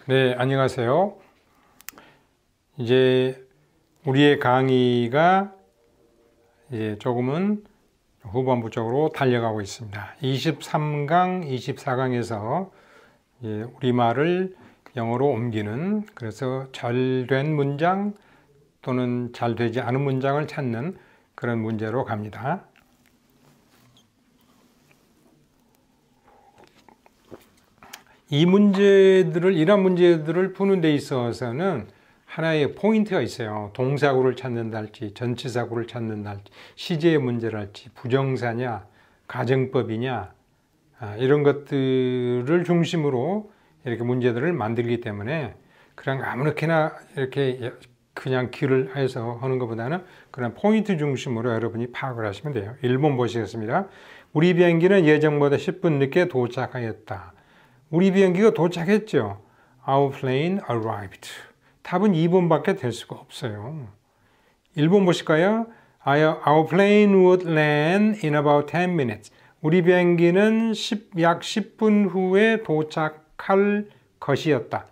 네, 안녕하세요. 이제 우리의 강의가 이제 조금은 후반부 쪽으로 달려가고 있습니다. 23강, 24강에서 우리말을 영어로 옮기는, 그래서 잘된 문장 또는 잘 되지 않은 문장을 찾는 그런 문제로 갑니다. 이런 문제들을 푸는 데 있어서는 하나의 포인트가 있어요. 동사구를 찾는다 할지, 전치사구를 찾는다 할지, 시제의 문제를 할지, 부정사냐, 가정법이냐, 이런 것들을 중심으로 이렇게 문제들을 만들기 때문에 그냥 아무렇게나 이렇게 그냥 길을 해서 하는 것보다는 그런 포인트 중심으로 여러분이 파악을 하시면 돼요. 1번 보시겠습니다. 우리 비행기는 예정보다 10분 늦게 도착하였다. 우리 비행기가 도착했죠. Our plane arrived. 답은 2번밖에 될 수가 없어요. 1번 보실까요? Our plane would land in about 10 minutes. 우리 비행기는 약 10분 후에 도착할 것이었다.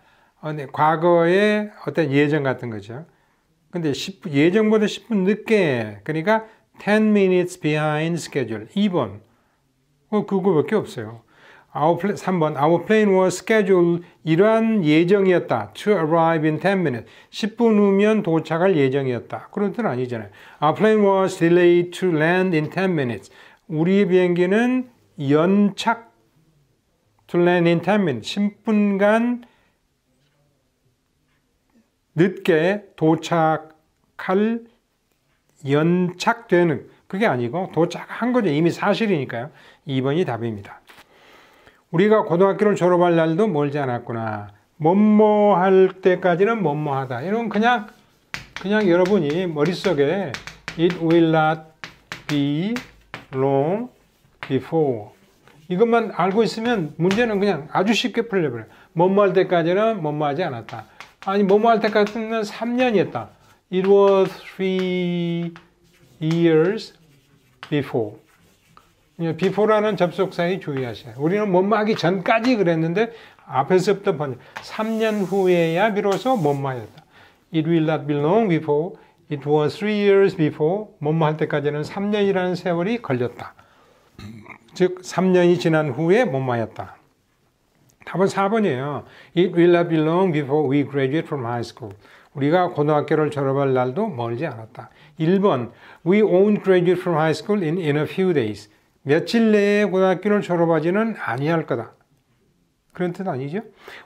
과거의 어떤 예정 같은 거죠. 근데 예정보다 10분 늦게, 그러니까 10 minutes behind schedule. 2번. 그거밖에 없어요. 3번, our plane was scheduled, 이러한 예정이었다. to arrive in 10 minutes. 10분 후면 도착할 예정이었다. 그런 뜻은 아니잖아요. Our plane was delayed to land in 10 minutes. 우리의 비행기는 연착 to land in 10 minutes. 10분간 늦게 도착할 연착되는, 그게 아니고 도착한 거죠. 이미 사실이니까요. 2번이 답입니다. 우리가 고등학교를 졸업할 날도 멀지 않았구나. 뭐뭐 할 때까지는 뭐뭐 하다. 이런 그냥 여러분이 머릿속에 It will not be long before 이것만 알고 있으면 문제는 그냥 아주 쉽게 풀려버려요. 뭐뭐 할 때까지는 뭐뭐 하지 않았다. 아니 뭐뭐 할 때까지는 3년이었다. It was 3 years before. before라는 접속사에 주의하셔요. 우리는 뭐뭐 하기 전까지 그랬는데 앞에서부터 번역. 3년 후에야 비로소 뭐뭐 하였다. It will not be long before. It was 3 years before. 뭐뭐 할 때까지는 3년이라는 세월이 걸렸다. 즉 3년이 지난 후에 뭐뭐 하였다. 답은 4번이에요. It will not be long before we graduate from high school. 우리가 고등학교를 졸업할 날도 멀지 않았다. 1번 We won't graduate from high school in a few days. 며칠 내에 고등학교를 졸업하지는 아니할 거다. 그런 뜻 아니죠?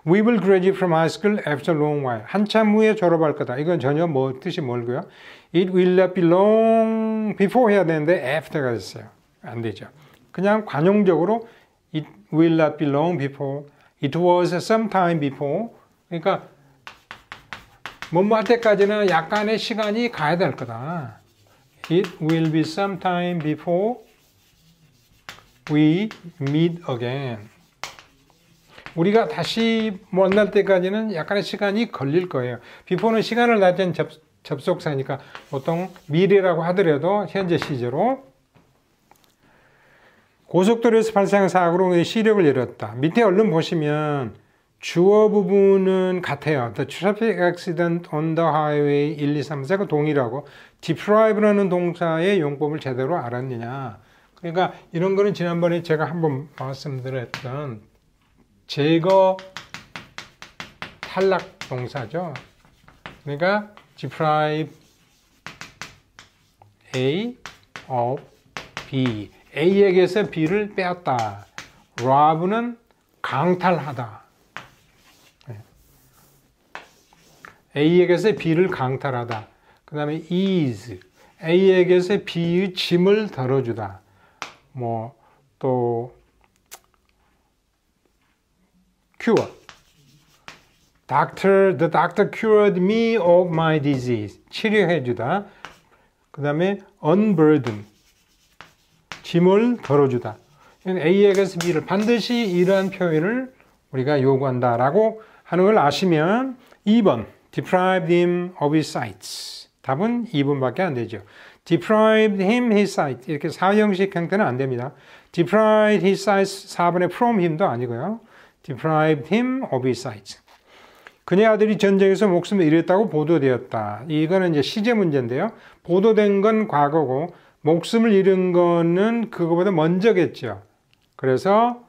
We will graduate from high school after a long while. 한참 후에 졸업할 거다. 이건 전혀 뜻이 멀고요. It will not be long before 해야 되는데 after가 됐어요. 안 되죠. 그냥 관용적으로 It will not be long before. It was some time before. 그러니까 뭐뭐 할 때까지는 약간의 시간이 가야 될 거다. It will be some time before we meet again. 우리가 다시 만날 때까지는 약간의 시간이 걸릴 거예요. before는 시간을 나타낸 접속사니까 보통 미래라고 하더라도 현재 시제로. 고속도로에서 발생한 사고로 시력을 잃었다. 밑에 얼른 보시면 주어 부분은 같아요. The traffic accident on the highway 1, 2, 3, 4가 동일하고 deprive라는 동사의 용법을 제대로 알았느냐. 그러니까 이런 거는 지난번에 제가 한번 말씀드렸던 제거 탈락 동사죠. 그러니까 deprive A of B. A에게서 B를 빼앗다. rob는 강탈하다. A에게서 B를 강탈하다. 그 다음에 ease. A에게서 B의 짐을 덜어주다. 또 cure. The doctor cured me of my disease. 치료해주다. 그 다음에 unburden. 짐을 덜어주다. A에게서 B를 반드시 이러한 표현을 우리가 요구한다라고 하는 걸 아시면 2번 deprived him of his sight. 답은 2번밖에 안 되죠. deprived him his sight. 이렇게 사형식 형태는 안 됩니다. deprived his sight 4번의 from him도 아니고요. deprived him of his sight. 그네 아들이 전쟁에서 목숨을 잃었다고 보도되었다. 이거는 이제 시제 문제인데요. 보도된 건 과거고 목숨을 잃은 거는 그거보다 먼저겠죠. 그래서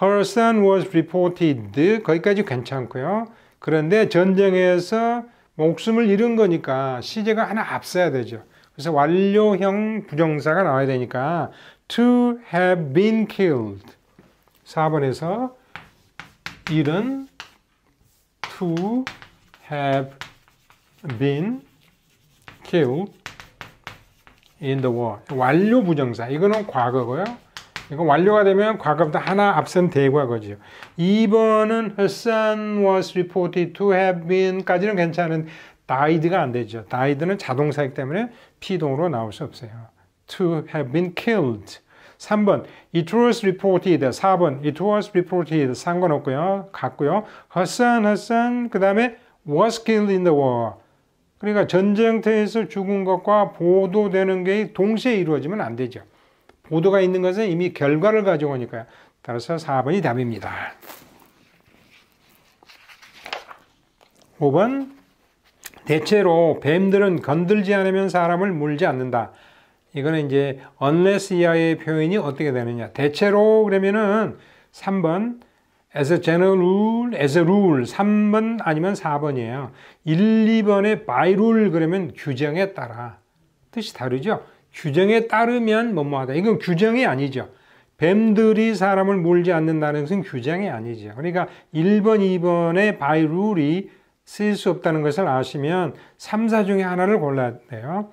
her son was reported 거기까지 괜찮고요. 그런데 전쟁에서 목숨을 잃은 거니까 시제가 하나 앞서야 되죠. 그래서 완료형 부정사가 나와야 되니까 to have been killed. 4번에서 잃은 to have been killed in the war. 완료 부정사. 이거는 과거고요. 이거 완료가 되면 과거보다 하나 앞선 대과거죠. 2번은 her son was reported to have been까지는 괜찮은 died가 안 되죠. died는 자동사이기 때문에 피동으로 나올 수 없어요. to have been killed. 3번 it was reported. 4번 it was reported. 상관없고요. 같고요. her son 그 다음에 was killed in the war. 그러니까 전쟁터에서 죽은 것과 보도되는 게 동시에 이루어지면 안 되죠. 보도가 있는 것은 이미 결과를 가져오니까요. 따라서 4번이 답입니다. 5번 대체로 뱀들은 건들지 않으면 사람을 물지 않는다. 이거는 이제 unless 이하의 표현이 어떻게 되느냐. 대체로 그러면은 3번 as a general rule, as a rule 3번 아니면 4번이에요. 1, 2번에 by rule 그러면 규정에 따라. 뜻이 다르죠? 규정에 따르면 뭐뭐하다. 이건 규정이 아니죠. 뱀들이 사람을 물지 않는다는 것은 규정이 아니죠. 그러니까 1번, 2번의 by rule이 쓰일 수 없다는 것을 아시면 3, 4 중에 하나를 골라야 돼요.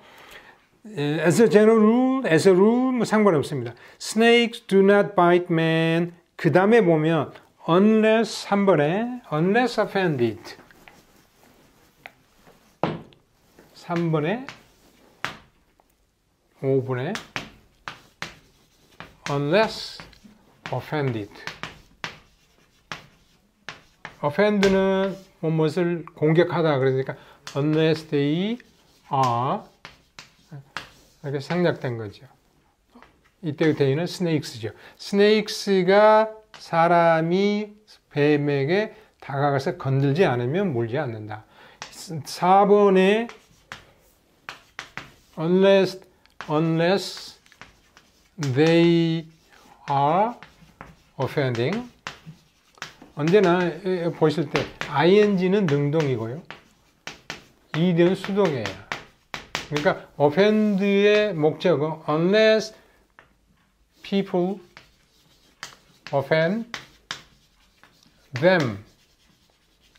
As a general rule, as a rule 뭐 상관없습니다. Snakes do not bite man. 그 다음에 보면 unless 3번에 unless offended 3번에 5번에 unless offended offend는 무엇을 공격하다 그러니까 unless they are 이렇게 생략된 거죠. 이때 they는 snakes죠. snakes가 사람이 뱀에게 다가가서 건들지 않으면 물지 않는다. 4번에 unless they are offending 언제나 보실 때 ing는 능동이고요. ed는 수동이에요. 그러니까 offend의 목적은 unless people offend them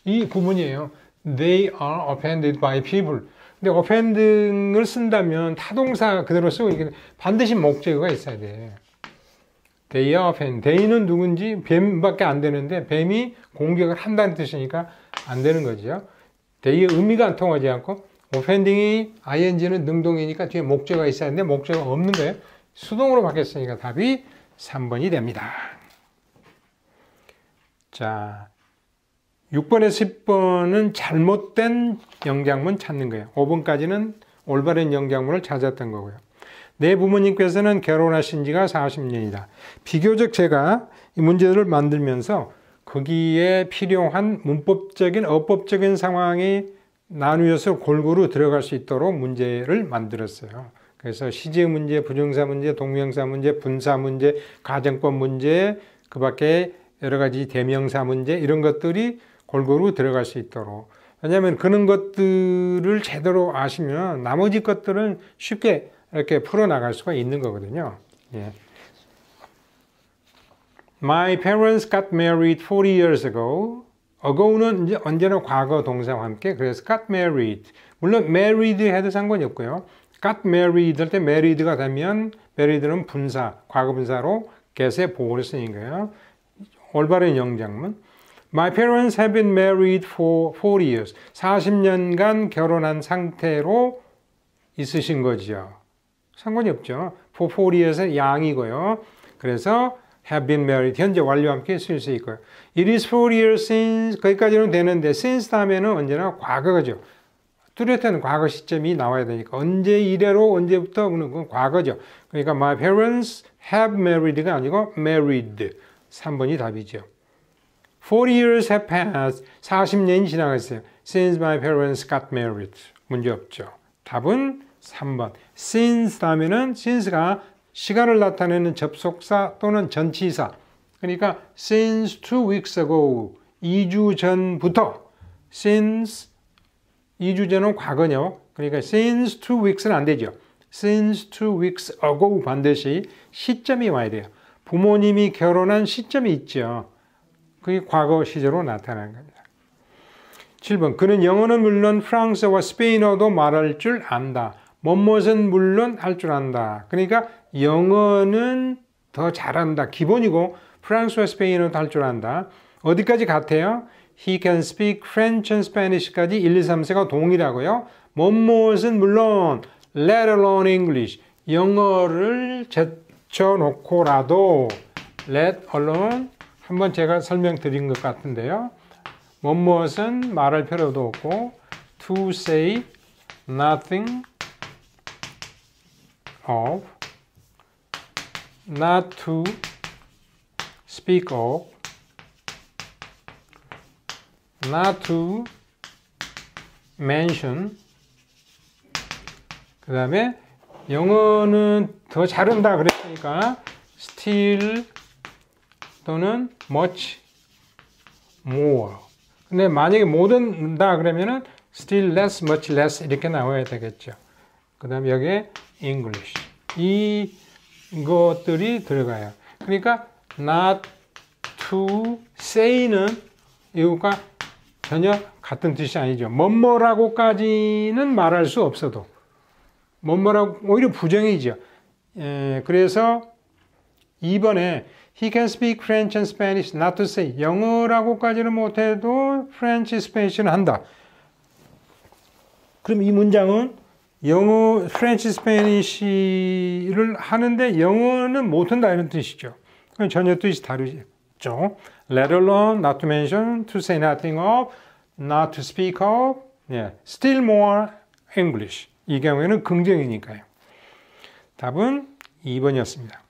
이 구문이에요. They are offended by people. 근데 offending을 쓴다면 타동사 그대로 쓰고 이게 반드시 목적어가 있어야 돼. They are offended. They는 누군지 뱀밖에 안 되는데 뱀이 공격을 한다는 뜻이니까 안 되는 거죠. They의 의미가 안 통하지 않고 offending이 ing는 능동이니까 뒤에 목적어가 있어야 하는데 목적어가 없는 거예요. 수동으로 바뀌었으니까 답이 3번이 됩니다. 자, 6번에서 10번은 잘못된 영장문 찾는 거예요. 5번까지는 올바른 영장문을 찾았던 거고요. 내 부모님께서는 결혼하신 지가 40년이다. 비교적 제가 이 문제를 만들면서 거기에 필요한 문법적인, 어법적인 상황이 나누어서 골고루 들어갈 수 있도록 문제를 만들었어요. 그래서 시제 문제, 부정사 문제, 동명사 문제, 분사 문제, 가정법 문제, 그 밖에 여러 가지 대명사 문제 이런 것들이 골고루 들어갈 수 있도록. 왜냐하면 그런 것들을 제대로 아시면 나머지 것들은 쉽게 이렇게 풀어나갈 수가 있는 거거든요. 예. My parents got married 40 years ago. ago는 이제 언제나 과거 동사와 함께 그래서 got married. 물론 married 해도 상관이 없고요. got married 할 때 married가 되면 married는 분사, 과거 분사로 get의 보호를 쓰는 거예요. 올바른 영장문. My parents have been married for 40 years. 40년간 결혼한 상태로 있으신 거죠. 상관이 없죠. For 40 years의 양이고요. 그래서 have been married. 현재 완료와 함께 쓸 수 있고요. It is 40 years since. 거기까지는 되는데 since 다음에는 언제나 과거죠. 뚜렷한 과거 시점이 나와야 되니까 언제 이래로 언제부터 그건 과거죠. 그러니까 my parents have married가 아니고 married. 3번이 답이죠. 40 years have passed. 40년이 지나갔어요. Since my parents got married. 문제 없죠. 답은 3번. Since 다음에는 since가 시간을 나타내는 접속사 또는 전치사. 그러니까 since 2 weeks ago. 2주 전부터. Since 2주 전은 과거요. 그러니까 since 2 weeks는 안 되죠. Since 2 weeks ago 반드시 시점이 와야 돼요. 부모님이 결혼한 시점이 있죠. 그게 과거 시제로 나타나는 겁니다. 7번. 그는 영어는 물론 프랑스어와 스페인어도 말할 줄 안다. 뭐뭇은 물론 할 줄 안다. 그러니까 영어는 더 잘한다. 기본이고 프랑스어와 스페인어도 할 줄 안다. 어디까지 같아요? He can speak French and Spanish까지 1, 2, 3, 4가 동일하고요. 뭐뭇은 물론 let alone English. 영어를 제쳐놓고라도 let alone 한번 제가 설명드린 것 같은데요. 뭐뭇은 말할 필요도 없고 to say nothing of, not to speak of, not to mention. 그 다음에 영어는 더 잘한다 그랬으니까 still 또는 much more. 근데 만약에 못 한다 그러면은 still less, much less 이렇게 나와야 되겠죠. 그 다음에 여기에 English. 이것들이 들어가요. 그러니까 not to say는 이것과 전혀 같은 뜻이 아니죠. 뭐뭐라고까지는 말할 수 없어도 뭐뭐라고 오히려 부정이죠. 그래서 2번에 He can speak French and Spanish, not to say. 영어라고까지는 못해도 French, Spanish는 한다. 그럼 이 문장은 영어, French, Spanish를 하는데 영어는 못한다 이런 뜻이죠. 그럼 전혀 뜻이 다르죠. Let alone, not to mention, to say nothing of, not to speak of, still more English. 이 경우에는 긍정이니까요. 답은 2번이었습니다.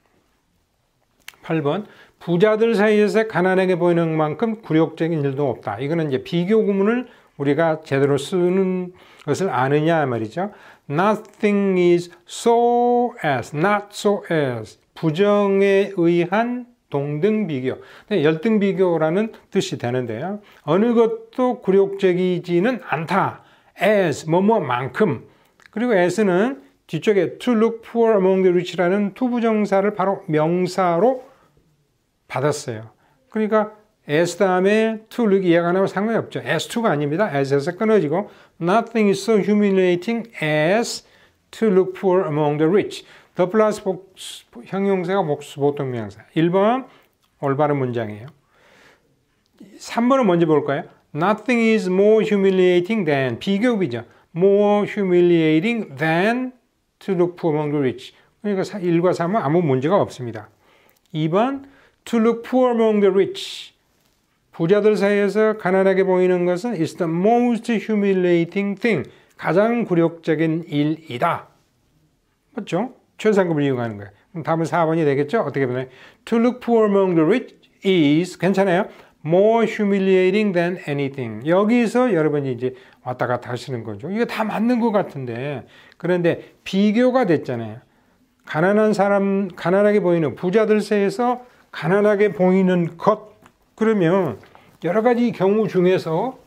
8번. 부자들 사이에서 가난하게 보이는 만큼 굴욕적인 일도 없다. 이거는 이제 비교 구문을 우리가 제대로 쓰는 것을 아느냐 말이죠. Nothing is so as, not so as. 부정에 의한 동등 비교. 열등 비교라는 뜻이 되는데요. 어느 것도 굴욕적이지는 않다. as, 뭐뭐만큼. 그리고 as는 뒤쪽에 to look poor among the rich라는 투부정사를 바로 명사로 받았어요. 그러니까 as 다음에 to look 이해가 안 하면 상관이 없죠. as2가 아닙니다. as에서 끊어지고 nothing is so humiliating as to look poor among the rich. the 플러스 형용사가 복수 보통명사. 1번 올바른 문장이에요. 3번은 먼저 볼까요? Nothing is more humiliating than 비교비죠. More humiliating than to look poor among the rich. 그러니까 1과 3은 아무 문제가 없습니다. 2번 To look poor among the rich. 부자들 사이에서 가난하게 보이는 것은 is the most humiliating thing. 가장 굴욕적인 일이다. 맞죠? 최상급을 이용하는 거예요. 그럼 답은 4번이 되겠죠? 어떻게 보나요? To look poor among the rich is 괜찮아요? More humiliating than anything. 여기서 여러분이 이제 왔다 갔다 하시는 거죠. 이거 다 맞는 것 같은데 그런데 비교가 됐잖아요. 가난한 사람, 가난하게 보이는 부자들 사이에서 가난하게 보이는 것 그러면 여러 가지 경우 중에서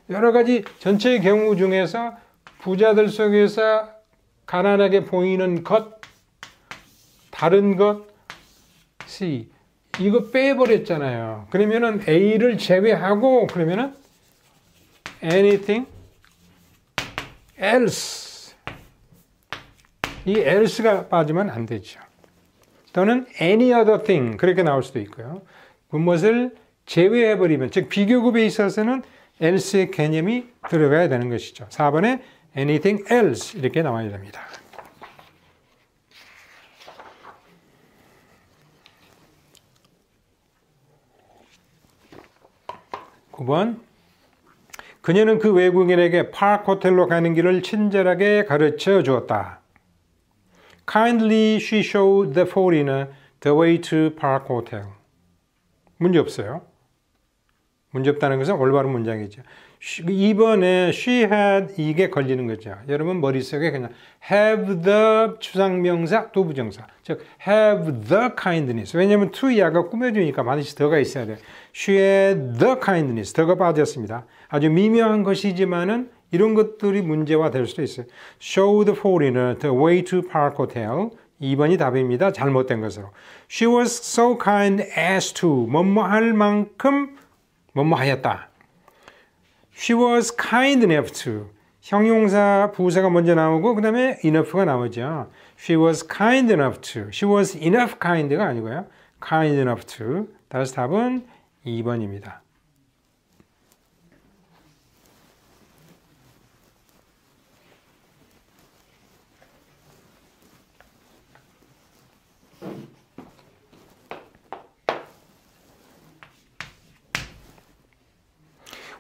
여러 가지 전체의 경우 중에서 부자들 속에서 가난하게 보이는 것 다른 것 C 이거 빼버렸잖아요. 그러면은 A를 제외하고 그러면은 anything else 이 else가 빠지면 안 되죠. 또는 any other thing 그렇게 나올 수도 있고요. 무엇을 제외해버리면 즉 비교급에 있어서는 else의 개념이 들어가야 되는 것이죠. 4번에 anything else 이렇게 나와야 됩니다. 9번 그녀는 그 외국인에게 파크 호텔로 가는 길을 친절하게 가르쳐 주었다. Kindly she showed the foreigner the way to Park Hotel. 문제 없어요. 문제 없다는 것은 올바른 문장이죠. 2번에 she had 이게 걸리는 거죠. 여러분 머릿속에 그냥 have the 추상명사 또 부정사. 즉 have the kindness. 왜냐하면 to 야가 꾸며주니까 반드시 더가 있어야 돼요. she had the kindness. 더가 빠졌습니다. 아주 미묘한 것이지만은 이런 것들이 문제화 될 수도 있어요. show the foreigner the way to Park Hotel. 2번이 답입니다. 잘못된 것으로. She was so kind as to 뭐뭐할 만큼 뭐뭐하였다. She was kind enough to. 형용사 부사가 먼저 나오고 그 다음에 enough가 나오죠. She was kind enough to. She was enough kind가 아니고요. kind enough to. 따라서 답은 2번입니다.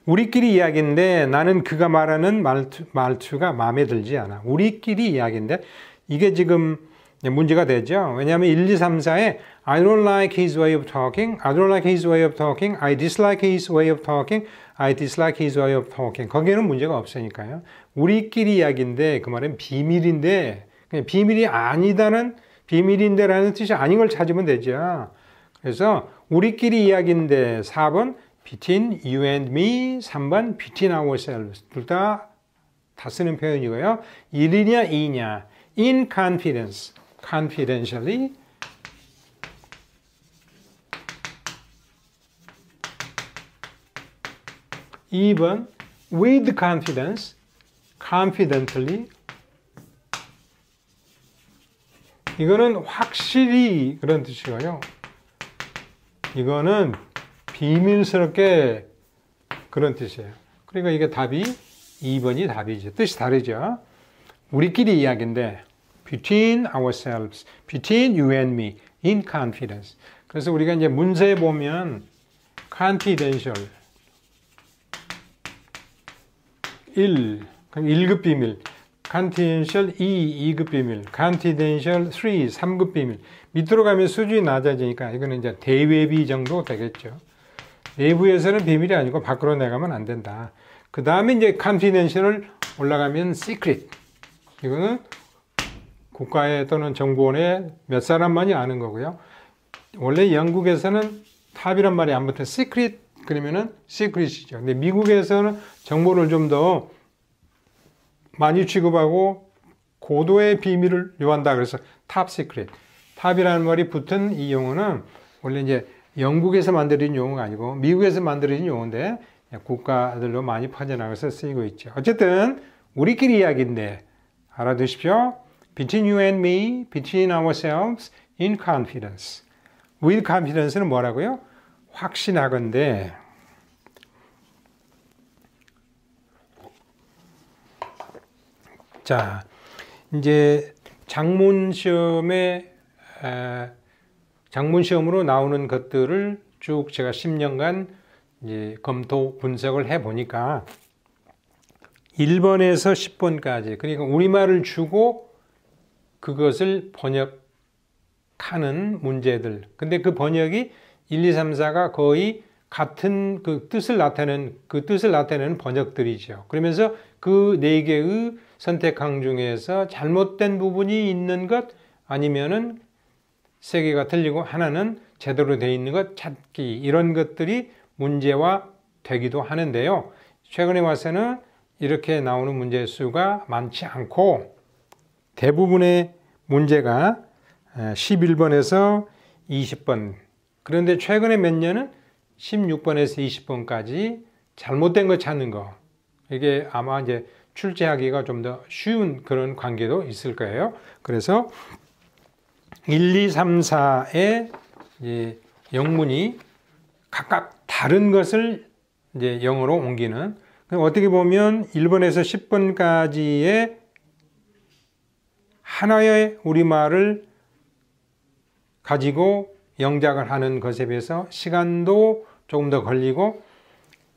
우리끼리 이야기인데 나는 그가 말하는 말투가 마음에 들지 않아. 우리끼리 이야기인데 이게 지금 문제가 되죠. 왜냐하면 1, 2, 3, 4에 I don't like his way of talking, I don't like his way of talking, I dislike his way of talking, I dislike his way of talking. 거기에는 문제가 없으니까요. 우리끼리 이야기인데 그 말은 비밀인데 그냥 비밀이 아니다는 비밀인데라는 뜻이 아닌 걸 찾으면 되죠. 그래서 우리끼리 이야기인데 4번 between you and me, 3번 between ourselves. 둘 다 쓰는 표현이고요. 1이냐 2냐 in confidence, confidentially. 2번 with confidence, confidently. 이거는 확실히 그런 뜻이고요. 이거는 비밀스럽게 그런 뜻이에요. 그러니까 이게 답이 2번이 답이죠. 뜻이 다르죠. 우리끼리 이야기인데 between ourselves, between you and me, in confidence. 그래서 우리가 이제 문서에 보면 confidential 1, 1급 비밀, confidential 2, 2급 비밀, confidential 3, 3급 비밀. 밑으로 가면 수준이 낮아지니까 이거는 이제 대외비 정도 되겠죠. 내부에서는 비밀이 아니고 밖으로 내가면 안 된다. 그 다음에 이제 confidential을 올라가면 secret. 이거는 국가에 또는 정보원에 몇 사람만이 아는 거고요. 원래 영국에서는 탑이란 말이 안 붙어 secret 그러면은 secret이죠. 근데 미국에서는 정보를 좀 더 많이 취급하고 고도의 비밀을 요한다. 그래서 top secret. 탑이라는 말이 붙은 이 용어는 원래 이제 영국에서 만들어진 용어가 아니고 미국에서 만들어진 용어인데 국가들로 많이 퍼져나가서 쓰이고 있죠. 어쨌든 우리끼리 이야기인데 알아두십시오. Between you and me, between ourselves, in confidence. With confidence는 뭐라고요? 확신하건대. 자, 이제 장문 시험으로 나오는 것들을 쭉 제가 10년간 이제 검토 분석을 해 보니까 1번에서 10번까지 그러니까 우리말을 주고 그것을 번역하는 문제들. 근데 그 번역이 1, 2, 3, 4가 거의 같은 그 뜻을 나타내는 번역들이죠. 그러면서 그 4개의 선택항 중에서 잘못된 부분이 있는 것 아니면은 3개가 틀리고 하나는 제대로 되어 있는 것 찾기 이런 것들이 문제화 되기도 하는데요. 최근에 와서는 이렇게 나오는 문제 수가 많지 않고 대부분의 문제가 11번에서 20번 그런데 최근에 몇 년은 16번에서 20번까지 잘못된 거 찾는 거 이게 아마 이제 출제하기가 좀 더 쉬운 그런 관계도 있을 거예요. 그래서 1, 2, 3, 4의 이제 영문이 각각 다른 것을 이제 영어로 옮기는 어떻게 보면 1번에서 10번까지의 하나의 우리말을 가지고 영작을 하는 것에 비해서 시간도 조금 더 걸리고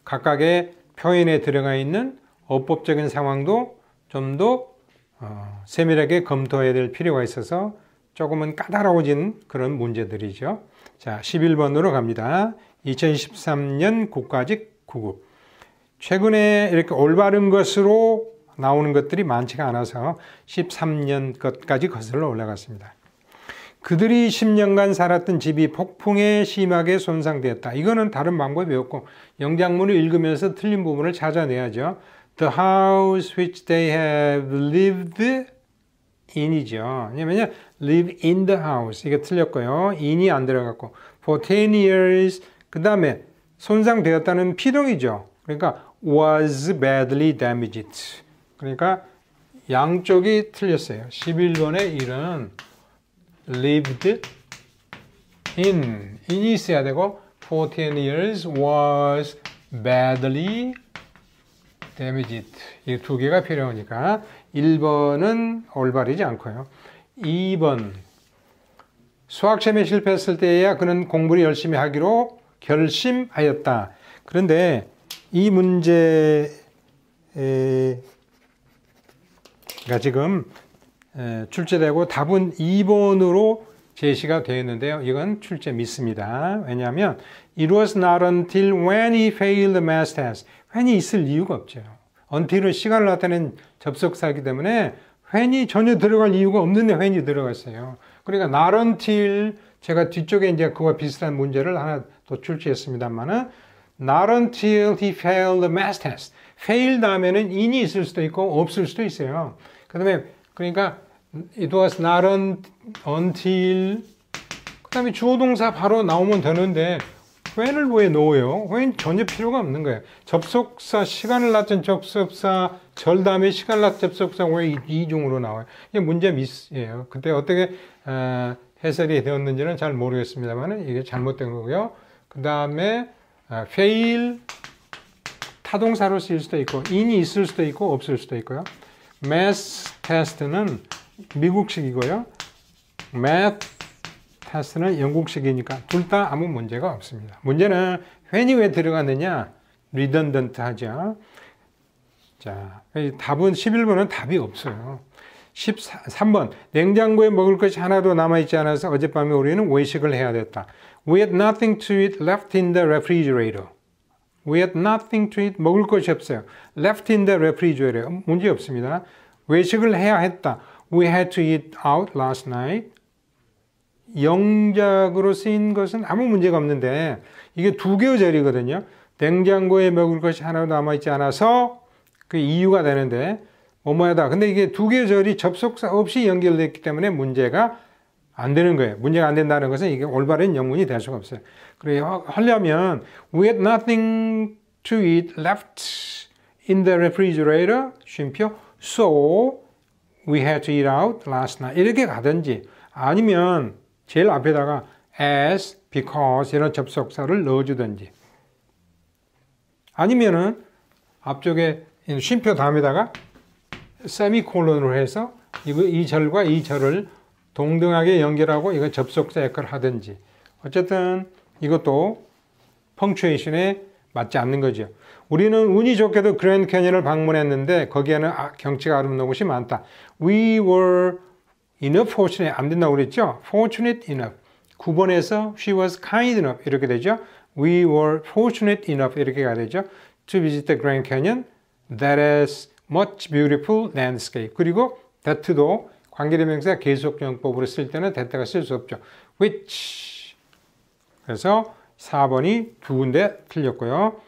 각각의 표현에 들어가 있는 어법적인 상황도 좀 더 세밀하게 검토해야 될 필요가 있어서 조금은 까다로워진 그런 문제들이죠. 자, 11번으로 갑니다. 2013년 국가직 구급. 최근에 이렇게 올바른 것으로 나오는 것들이 많지가 않아서 13년 것까지 거슬러 올라갔습니다. 그들이 10년간 살았던 집이 폭풍에 심하게 손상되었다. 이거는 다른 방법이 없고 영장문을 읽으면서 틀린 부분을 찾아내야죠. The house which they have lived in이죠. 왜냐면 live in the house 이게 틀렸고요. in이 안 들어갔고 for 10 years 그 다음에 손상되었다는 피동이죠. 그러니까 was badly damaged. 그러니까 양쪽이 틀렸어요. 11번의 1은 lived in이 있어야 되고 for 10 years was badly damaged. 이 두 개가 필요하니까 1번은 올바르지 않고요. 2번 수학시험에 실패했을 때야 그는 공부를 열심히 하기로 결심하였다. 그런데 이 문제가 지금 출제되고 답은 2번으로 제시가 되어 있는데요. 이건 출제 미스입니다. 왜냐하면 It was not until when he failed the math test. when이 있을 이유가 없죠. until은 시간을 나타낸 접속사이기 때문에 when이 전혀 들어갈 이유가 없는데 when이 들어갔어요. 그러니까 not until 제가 뒤쪽에 이제 그와 비슷한 문제를 하나 더 출제했습니다만은 not until he failed the math test. fail 다음에는 in이 있을 수도 있고 없을 수도 있어요. 그다음에 그러니까 it was not until 그다음에 주어 동사 바로 나오면 되는데 when을 왜 넣어요? when 전혀 필요가 없는 거예요. 접속사 시간을 낳던 접속사 절 다음에 시간을 낳던 접속사 왜 이중으로 나와요? 이게 문제 미스예요. 그때 어떻게 해설이 되었는지는 잘 모르겠습니다만 이게 잘못된 거고요. 그 다음에 fail 타동사로 쓰일 수도 있고 in이 있을 수도 있고 없을 수도 있고요. math test는 미국식이고요. math test는 영국식이니까 둘 다 아무 문제가 없습니다. 문제는 when이 왜 들어갔느냐? redundant 하죠. 자, 답은 11번은 답이 없어요. 13번 냉장고에 먹을 것이 하나도 남아있지 않아서 어젯밤에 우리는 외식을 해야 됐다. We had nothing to eat left in the refrigerator. We had nothing to eat 먹을 것이 없어요. Left in the refrigerator 문제 없습니다. 외식을 해야 했다. We had to eat out last night. 영작으로 쓰인 것은 아무 문제가 없는데 이게 두 개의 절이거든요. 냉장고에 먹을 것이 하나도 남아있지 않아서 그 이유가 되는데 뭐뭐하다. 근데 이게 두 개의 절이 접속사 없이 연결됐기 때문에 문제가 안 되는 거예요. 문제가 안 된다는 것은 이게 올바른 영문이 될 수가 없어요. 그래서 하려면 we had nothing to eat left in the refrigerator. 쉼표. So we had to eat out last night. 이렇게 가든지 아니면 제일 앞에다가 as, because 이런 접속사를 넣어주든지 아니면은 앞쪽에 쉼표 다음에다가 세미콜론으로 해서 이 절과 이 절을 동등하게 연결하고 이거 접속사 역할을 하든지 어쨌든 이것도 펑추에이션에 맞지 않는 거죠. 우리는 운이 좋게도 그랜드 캐니언을 방문했는데 거기에는 경치가 아름다운 곳이 많다. We were enough fortunate 안 된다고 그랬죠? fortunate enough. 9번에서 she was kind enough 이렇게 되죠. We were fortunate enough 이렇게 가야 되죠. to visit the Grand Canyon that is much beautiful landscape. 그리고 that도 관계대명사 계속용법으로 쓸 때는 that가 쓸 수 없죠. which. 그래서 4번이 두 군데 틀렸고요.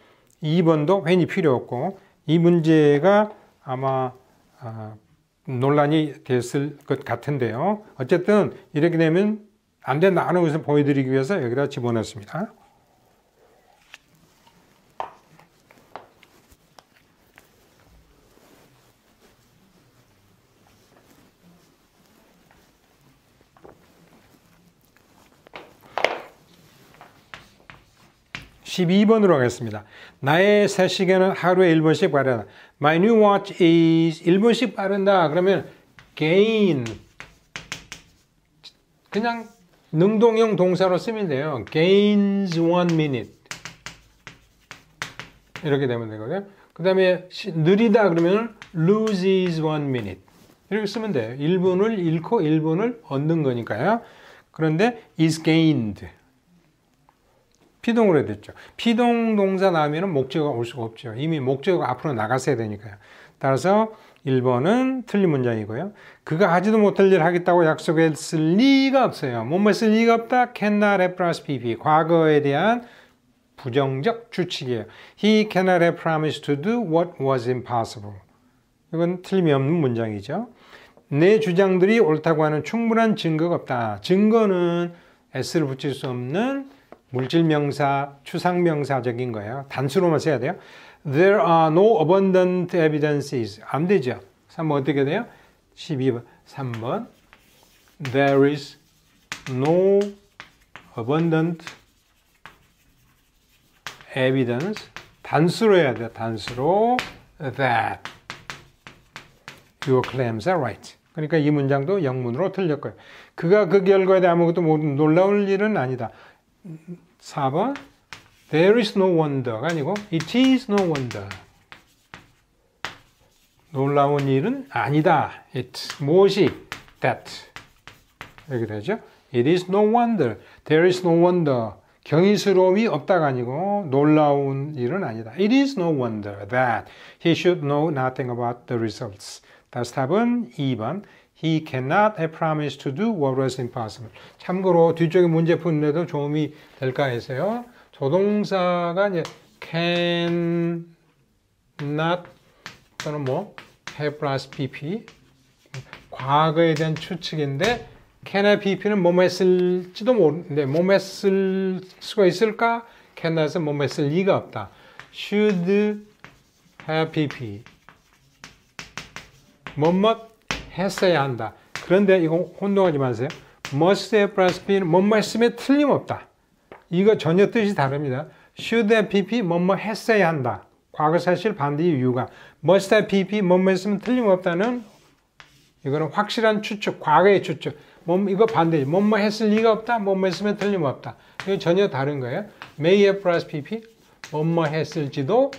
2번도 when이 필요 없고 이 문제가 아마 논란이 됐을 것 같은데요. 어쨌든 이렇게 되면 안 된다는 것을 보여드리기 위해서 여기다 집어넣습니다. (12번으로) 하겠습니다. 나의 새 시계는 하루에 1번씩 바른다. My new watch is 1번씩 바른다. 그러면 gain 그냥 능동형 동사로 쓰면 돼요. gains 1 minute 이렇게 되면 되거든요. 그 다음에 느리다 그러면 loses 1 minute 이렇게 쓰면 돼요. 1분을 잃고 1분을 얻는 거니까요. 그런데 is gained. 피동으로 됐죠. 피동 동사 나오면 목적어가 올 수가 없죠. 이미 목적어가 앞으로 나갔어야 되니까요. 따라서 1번은 틀린 문장이고요. 그가 하지도 못할 일을 하겠다고 약속했을 리가 없어요. 뭐뭐 했을 리가 없다. cannot have plus pp. 과거에 대한 부정적 추측이에요. He cannot have promised to do what was impossible. 이건 틀림이 없는 문장이죠. 내 주장들이 옳다고 하는 충분한 증거가 없다. 증거는 s를 붙일 수 없는 물질명사, 추상명사적인 거예요. 단수로만 써야 돼요. There are no abundant evidences. 안 되죠. 3번 어떻게 돼요? 12번. 3번. There is no abundant evidence. 단수로 해야 돼요. 단수로 that your claims are right. 그러니까 이 문장도 영문으로 틀렸고요. 그가 그 결과에 대해 아무것도 놀라울 일은 아니다. 4번. There is no wonder가 아니고 It is no wonder. 놀라운 일은 아니다. It. 무엇이? That. 이렇게 되죠. It is no wonder. There is no wonder. 경이스러움이 없다가 아니고 놀라운 일은 아니다. It is no wonder that he should know nothing about the results. 다시 답은 2번. He cannot have promised to do what was impossible. 참고로 뒤쪽에 문제 푸는데도 도움이 될까 해서요. 조동사가 이제 can not 또는 뭐 have plus pp 과거에 대한 추측인데 can have pp는 뭐뭐 했을지도 모르는데 뭐뭐 했을 수가 있을까? cannot은 뭐뭐 했을 리가 없다. should have pp 뭐뭐 했어야 한다. 그런데 이거 혼동하지 마세요. must have plus pp는 뭐뭐 했으면 틀림없다. 이거 전혀 뜻이 다릅니다. should have pp 뭐뭐 했어야 한다. 과거사실 반대 이유가 must have pp 뭐뭐 했으면 틀림없다는 이거는 확실한 추측, 과거의 추측. 이거 반대지. 뭐뭐 했을 리가 없다. 뭐뭐 했으면 틀림없다. 이거 전혀 다른 거예요. may have plus pp 뭐뭐 했을지도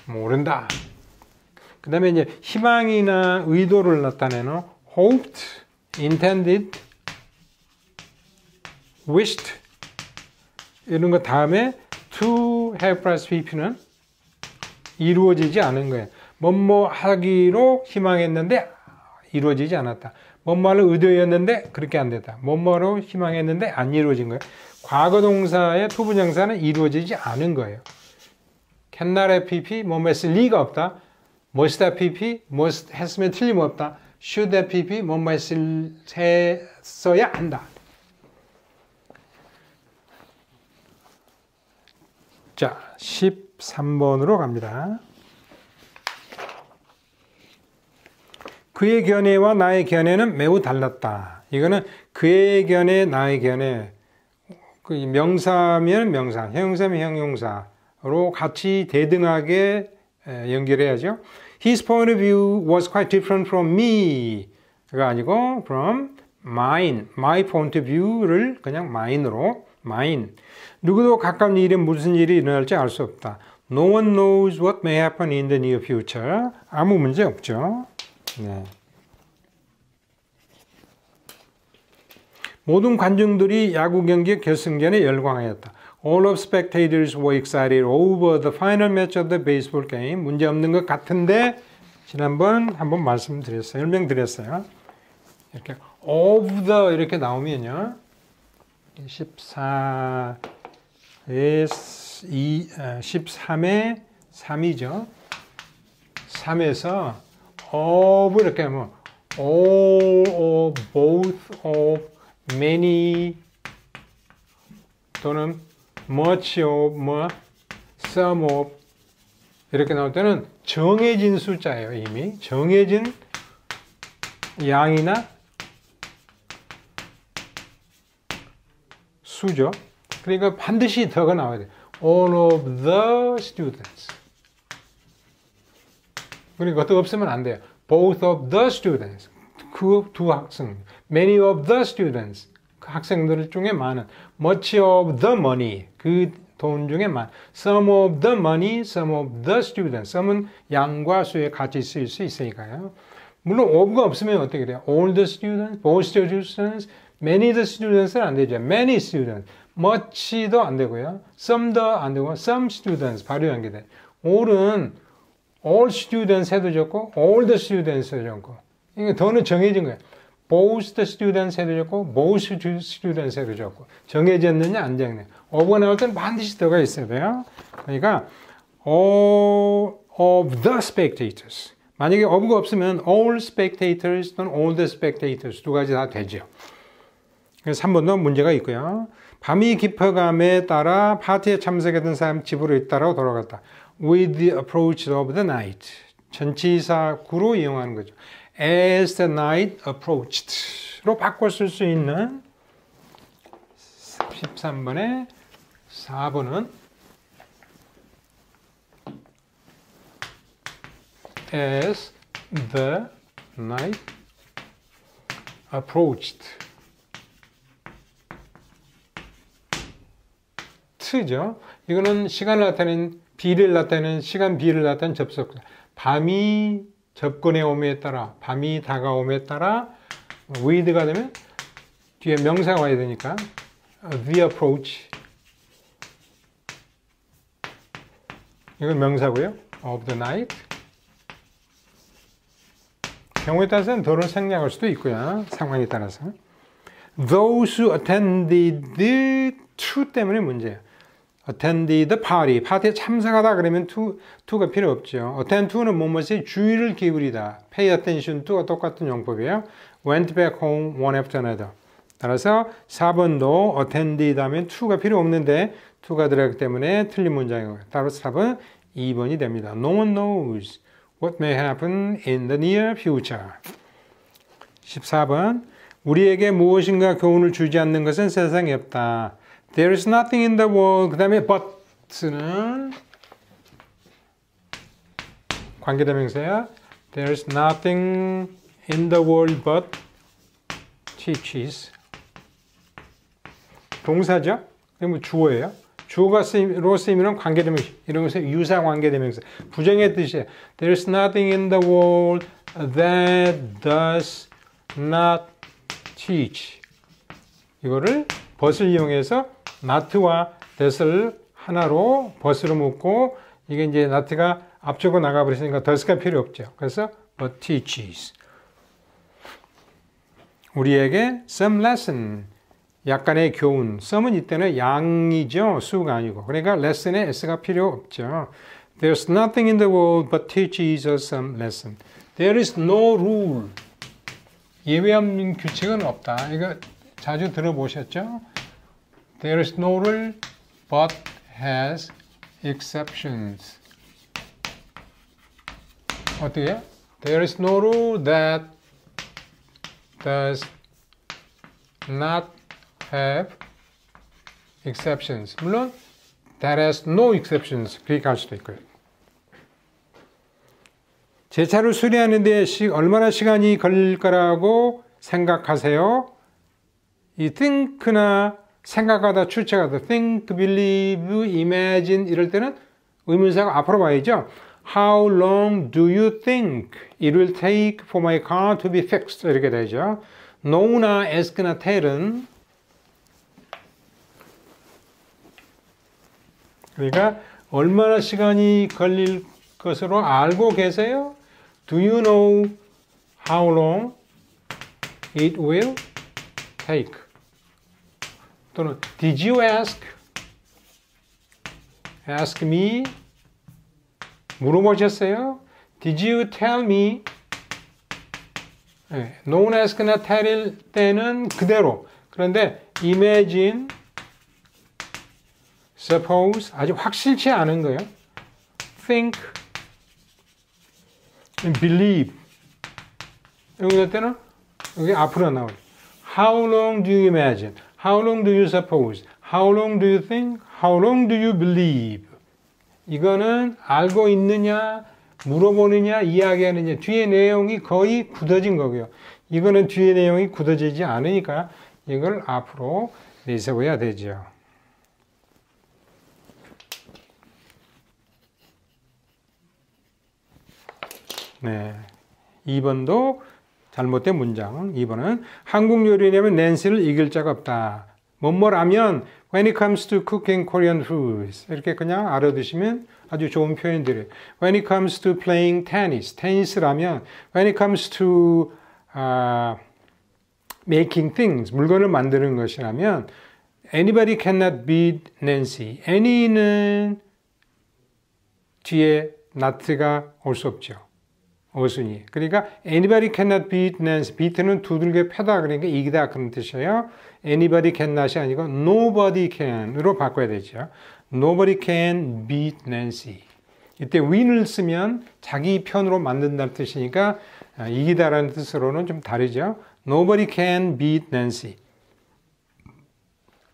모른다. 그 다음에 이제 희망이나 의도를 나타내는 hoped, intended, wished 이런 거 다음에 to have plus pp는 이루어지지 않은 거예요. 뭐뭐 하기로 희망했는데 이루어지지 않았다. 뭐뭐를 의도했는데 그렇게 안 됐다. 뭐뭐로 희망했는데 안 이루어진 거예요. 과거 동사의 투부정사는 이루어지지 않은 거예요. cannot have pp 뭐뭐 했을 리가 없다. must have pp must 했으면 틀림없다. should have pp 뭐뭐 했어야 한다. 자, 13번으로 갑니다. 그의 견해와 나의 견해는 매우 달랐다. 이거는 그의 견해, 나의 견해. 그 명사면 명사, 형용사면 형용사로 같이 대등하게 연결해야죠. His point of view was quite different from me. 가 아니고 from mine. My point of view를 그냥 mine으로 mine. 누구도 가까운 일에 무슨 일이 일어날지 알 수 없다. No one knows what may happen in the near future. 아무 문제 없죠. 네. 모든 관중들이 야구 경기 결승전에 열광하였다. All of spectators were excited over the final match of the baseball game. 문제 없는 것 같은데 지난번 한번 말씀드렸어요. 설명드렸어요. 이렇게 of the 이렇게 나오면요. 13에 13에 3이죠. 3에서 of 이렇게 하면 all of, both of, many 또는 much of, some of 이렇게 나올 때는 정해진 숫자예요. 이미 정해진 양이나 수죠. 그러니까 반드시 더가 나와야 돼요. All of the students. 그러니까 어떻게 없으면 안 돼요. Both of the students. 그 두 학생. Many of the students. 그 학생들 중에 많은. Much of the money. 그 돈 중에 많은. Some of the money. Some of the students. some은 양과 수에 같이 쓰일 수 있으니까요. 물론 of가 없으면 어떻게 돼요? All the students, both the students, many the students는 안 되죠. Many students, much도 안 되고요. some도 안 되고 some students 바로 연결돼. all은 all students 해도 좋고 all the students 해도 좋고 이게 더는 정해진 거예요. both the students 해도 좋고 both students 해도 좋고 정해졌느냐 안 정해졌느냐. of가 나올 때는 반드시 더가 있어야 돼요. 그러니까 all of the spectators. 만약에 of가 없으면 all spectators 또는 all the spectators 두 가지 다 되죠. 그래서 3번도 문제가 있고요. 밤이 깊어감에 따라 파티에 참석했던 사람 집으로 잇따라 돌아갔다. With the approach of the night. 전치사 구로 이용하는 거죠. As the night approached로 바꿔 쓸 수 있는 13번의 4번은 As the night approached. 트죠. 이거는 시간을 나타내는 비를 나타내는 시간 비를 나타내는 접속. 밤이 접근해 오므에 따라 밤이 다가옴에 따라 with가 되면 뒤에 명사가 와야 되니까 the approach. 이건 명사고요. of the night. 경우에 따라서는 더는 생략할 수도 있고요. 상황에 따라서. Those who attended to 때문에 문제예요. attended the party. 파티에 참석하다 그러면 to가 필요 없죠. attend to는 뭐뭐에 주의를 기울이다. pay attention to가 똑같은 용법이에요. went back home one after another. 따라서 4번도 attended 하면 to가 필요 없는데 to가 들어가기 때문에 틀린 문장이고요. 따라서 4번 2번이 됩니다. No one knows what may happen in the near future. 14번 우리에게 무엇인가 교훈을 주지 않는 것은 세상에 없다. There is nothing in the world. 그 다음에 but는 관계대명사야. There is nothing in the world but teaches. 동사죠? 그럼 주어예요. 주어로 쓰이면 관계대명사. 이런 것은 유사 관계대명사. 부정의 뜻이에요. There is nothing in the world that does not teach. 이거를 but을 이용해서 not와 that을 하나로 but으로 묶고 이게 이제 not가 앞쪽으로 나가버리니까 does가 필요 없죠. 그래서 but teaches. 우리에게 some lesson. 약간의 교훈. some은 이때는 양이죠. 수가 아니고. 그러니까 lesson에 s가 필요 없죠. There's nothing in the world but teaches us some lesson. There is no rule. 예외없는 규칙은 없다. 이거 자주 들어보셨죠? There is no rule but has exceptions. 어떻게 해요? There is no rule that does not have exceptions. 물론 that has no exceptions. 그렇게 할 수도 있고요. 제 차를 수리하는데 얼마나 시간이 걸릴 거라고 생각하세요? 이 think나 생각하다, 추측하다, think, believe, imagine 이럴 때는 의문사가 앞으로 와야죠. How long do you think it will take for my car to be fixed? 이렇게 되죠. No나 ask나 tell은 그러니까 얼마나 시간이 걸릴 것으로 알고 계세요? Do you know how long it will take? 또는 Did you ask me? 물어보셨어요? Did you tell me? 네, known as나 tell일 때는 그대로. 그런데 imagine, suppose 아주 확실치 않은 거예요. think, believe. 여기 때는 여기 앞으로 나오죠. How long do you imagine? How long do you suppose? How long do you think? How long do you believe? 이거는 알고 있느냐, 물어보느냐, 이야기하느냐. 뒤에 내용이 거의 굳어진 거고요. 이거는 뒤에 내용이 굳어지지 않으니까 이걸 앞으로 내세워야 되죠. 네, 2번도 잘못된 문장. 2번은 한국 요리라면 낸시를 이길 자가 없다. 뭐뭐라면 when it comes to cooking Korean foods 이렇게 그냥 알아두시면 아주 좋은 표현들이에요. When it comes to playing tennis, 테니스라면 when it comes to making things, 물건을 만드는 것이라면 anybody cannot beat Nancy. any는 뒤에 not가 올 수 없죠. 어순이. 그러니까 anybody cannot beat Nancy. beat는 두들겨 패다 그러니까 이기다 그런 뜻이에요. anybody cannot이 아니고 nobody can으로 바꿔야 되죠. Nobody can beat Nancy. 이때 win을 쓰면 자기 편으로 만든다는 뜻이니까 이기다라는 뜻으로는 좀 다르죠. Nobody can beat Nancy.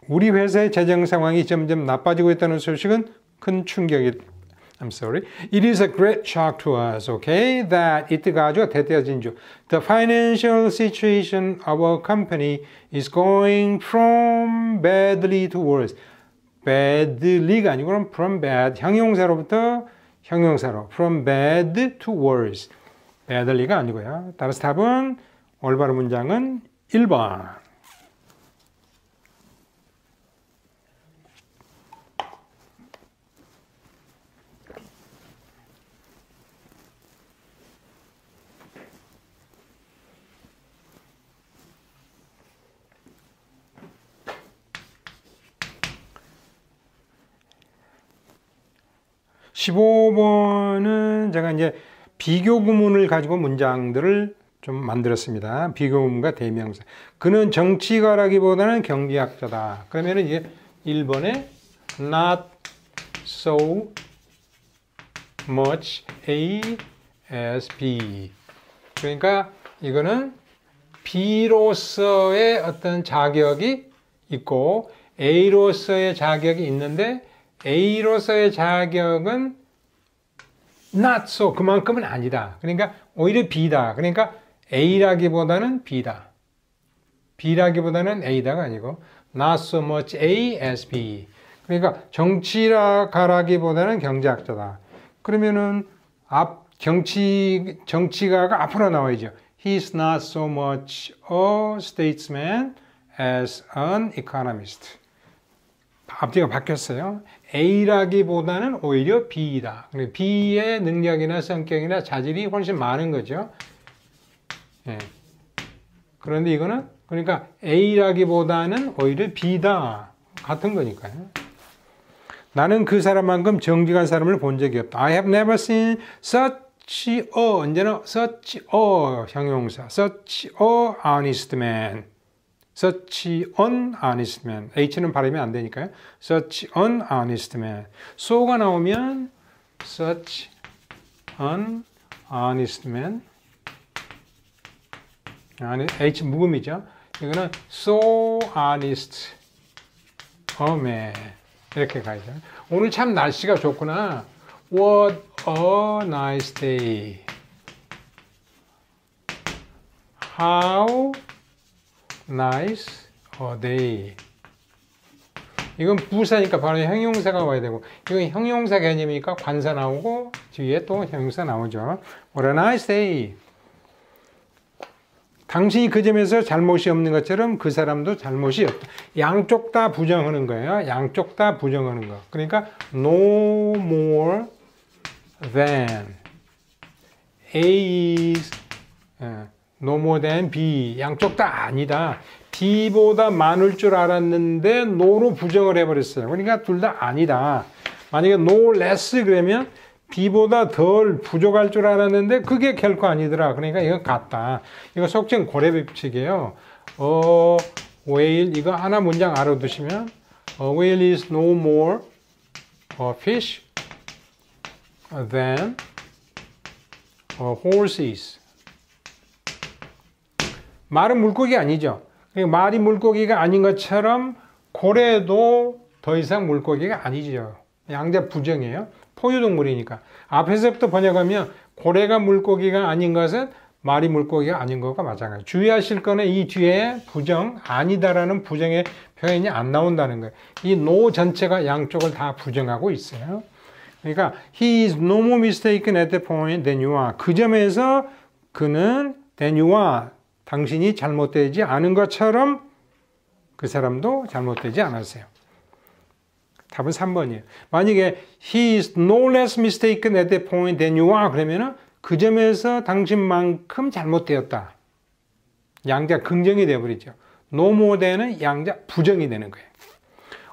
우리 회사의 재정 상황이 점점 나빠지고 있다는 소식은 큰 충격이. I'm sorry. It is a great shock to us, okay? That 이때가 아주 대대진주. The financial situation of our company is going from badly to worse. badly가 아니고 그럼 from bad 형용사로부터 형용사로 from bad to worse. badly가 아니고요. 따라서 답은 올바른 문장은 1번. 15번은 제가 이제 비교 구문을 가지고 문장들을 좀 만들었습니다. 비교 구문과 대명사. 그는 정치가라기보다는 경제학자다. 그러면은 이제 1번에 not so much A as B. 그러니까 이거는 B로서의 어떤 자격이 있고 A로서의 자격이 있는데 A로서의 자격은 not so, 그만큼은 아니다. 그러니까 오히려 B다. 그러니까 A라기보다는 B다. B라기보다는 A다가 아니고 not so much A as B. 그러니까 정치가라기보다는 경제학자다. 그러면은 정치가가 앞으로 나와야죠. He's not so much a statesman as an economist. 앞뒤가 바뀌었어요. A라기보다는 오히려 B이다. B의 능력이나 성격이나 자질이 훨씬 많은 거죠. 예. 그런데 이거는 그러니까 A라기보다는 오히려 B다. 같은 거니까요. 나는 그 사람만큼 정직한 사람을 본 적이 없다. I have never seen such a, 언제나 such a 형용사, such a honest man. such an honest man. H는 발음이 안 되니까요. such an honest man. so가 나오면 such an honest man. H 묵음이죠. 이거는 so honest a man. 이렇게 가야죠. 오늘 참 날씨가 좋구나. What a nice day. How nice a day. 이건 부사니까 바로 형용사가 와야 되고, 이건 형용사 개념이니까 관사 나오고 뒤에 또 형용사 나오죠. What a nice day. 당신이 그 점에서 잘못이 없는 것처럼 그 사람도 잘못이 없다. 양쪽 다 부정하는 거예요. 양쪽 다 부정하는 거. 그러니까 no more than A is no more than B. 양쪽 다 아니다. B보다 많을 줄 알았는데 no로 부정을 해버렸어요. 그러니까 둘 다 아니다. 만약에 no less 그러면 B보다 덜 부족할 줄 알았는데 그게 결코 아니더라. 그러니까 이거 같다. 이거 속칭 고래법칙이에요. whale 이거 하나 문장 알아두시면 whale is no more a fish than a horse is. 말은 물고기 아니죠. 말이 물고기가 아닌 것처럼 고래도 더 이상 물고기가 아니죠. 양자 부정이에요. 포유동물이니까. 앞에서부터 번역하면 고래가 물고기가 아닌 것은 말이 물고기가 아닌 것과 마찬가지. 주의하실 거는 이 뒤에 부정, 아니다라는 부정의 표현이 안 나온다는 거예요. 이 no 전체가 양쪽을 다 부정하고 있어요. 그러니까 he is no more mistaken at the point than you are. 그 점에서 그는 then you are 당신이 잘못되지 않은 것처럼 그 사람도 잘못되지 않았어요. 답은 3번이에요. 만약에 he is no less mistaken at that point than you are 그러면은 그 점에서 당신만큼 잘못되었다. 양자 긍정이 되어버리죠. no more than은 양자 부정이 되는 거예요.